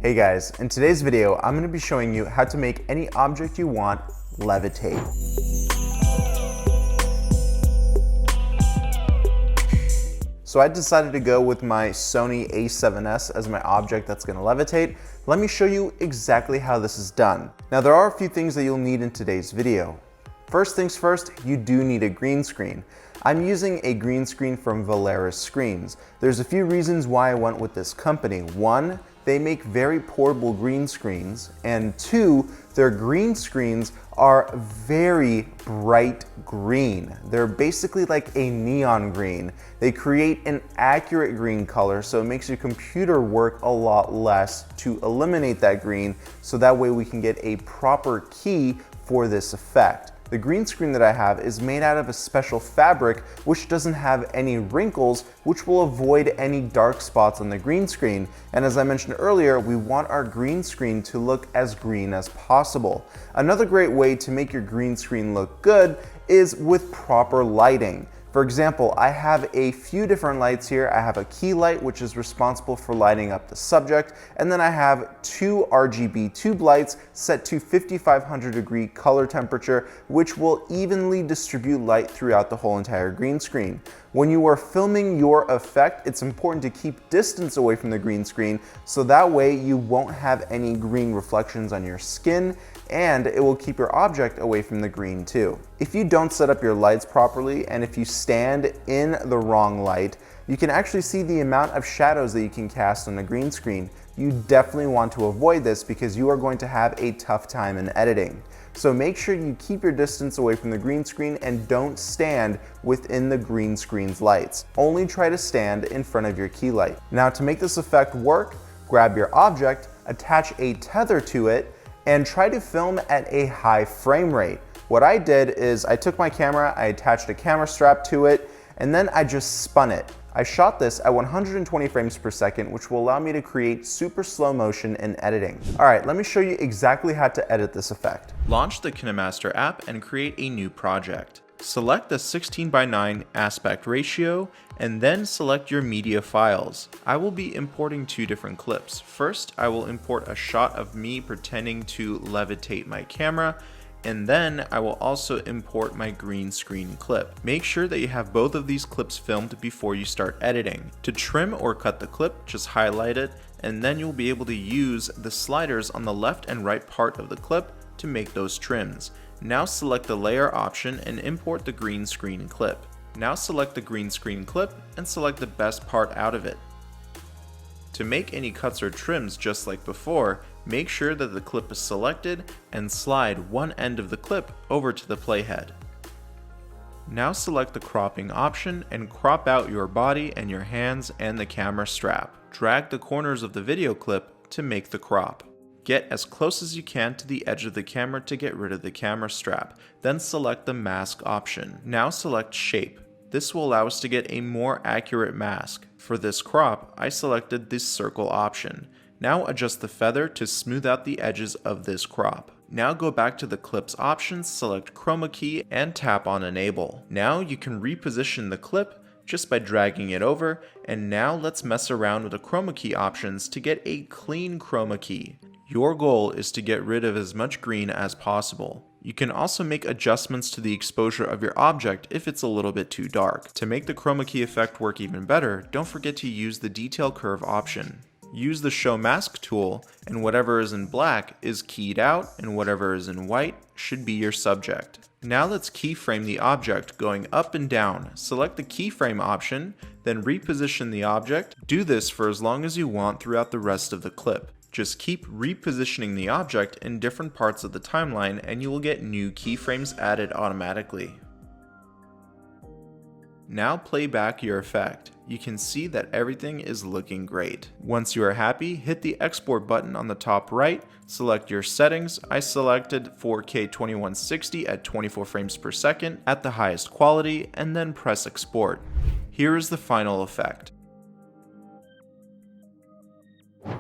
Hey guys, in today's video, I'm going to be showing you how to make any object you want levitate. So I decided to go with my Sony a7S as my object that's going to levitate. Let me show you exactly how this is done. Now there are a few things that you'll need in today's video. First things first, you do need a green screen. I'm using a green screen from Valeris Screens. There's a few reasons why I went with this company. One, they make very portable green screens, and two, their green screens are very bright green. They're basically like a neon green. They create an accurate green color, so it makes your computer work a lot less to eliminate that green, so that way we can get a proper key for this effect. The green screen that I have is made out of a special fabric which doesn't have any wrinkles, which will avoid any dark spots on the green screen. And as I mentioned earlier, we want our green screen to look as green as possible. Another great way to make your green screen look good is with proper lighting. For example, I have a few different lights here. I have a key light, which is responsible for lighting up the subject, and then I have two RGB tube lights set to 5500 degree color temperature, which will evenly distribute light throughout the whole entire green screen. When you are filming your effect, it's important to keep distance away from the green screen, so that way you won't have any green reflections on your skin, and it will keep your object away from the green too. If you don't set up your lights properly, and if you stand in the wrong light, you can actually see the amount of shadows that you can cast on the green screen. You definitely want to avoid this because you are going to have a tough time in editing. So make sure you keep your distance away from the green screen and don't stand within the green screen's lights. Only try to stand in front of your key light. Now to make this effect work, grab your object, attach a tether to it, and try to film at a high frame rate. What I did is I took my camera, I attached a camera strap to it, and then I just spun it. I shot this at 120 frames per second, which will allow me to create super slow motion in editing. All right, let me show you exactly how to edit this effect. Launch the KineMaster app and create a new project. Select the 16:9 aspect ratio and then select your media files. I will be importing two different clips. First, I will import a shot of me pretending to levitate my camera, and then I will also import my green screen clip. Make sure that you have both of these clips filmed before you start editing. To trim or cut the clip, just highlight it, and then you'll be able to use the sliders on the left and right part of the clip to make those trims. Now select the layer option and import the green screen clip. Now select the green screen clip and select the best part out of it. To make any cuts or trims just like before, make sure that the clip is selected and slide one end of the clip over to the playhead. Now select the cropping option and crop out your body and your hands and the camera strap. Drag the corners of the video clip to make the crop. Get as close as you can to the edge of the camera to get rid of the camera strap, then select the mask option. Now select shape. This will allow us to get a more accurate mask. For this crop, I selected this circle option. Now adjust the feather to smooth out the edges of this crop. Now go back to the clips options, select chroma key and tap on enable. Now you can reposition the clip just by dragging it over, and now let's mess around with the chroma key options to get a clean chroma key. Your goal is to get rid of as much green as possible. You can also make adjustments to the exposure of your object if it's a little bit too dark. To make the chroma key effect work even better, don't forget to use the detail curve option. Use the show mask tool, and whatever is in black is keyed out, and whatever is in white should be your subject. Now let's keyframe the object going up and down. Select the keyframe option, then reposition the object. Do this for as long as you want throughout the rest of the clip. Just keep repositioning the object in different parts of the timeline and you will get new keyframes added automatically. Now play back your effect. You can see that everything is looking great. Once you are happy, hit the export button on the top right, select your settings. I selected 4K 2160 at 24 frames per second at the highest quality, and then press export. Here is the final effect.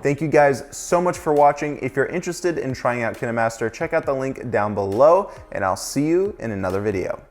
Thank you guys so much for watching. If you're interested in trying out KineMaster, check out the link down below, and I'll see you in another video.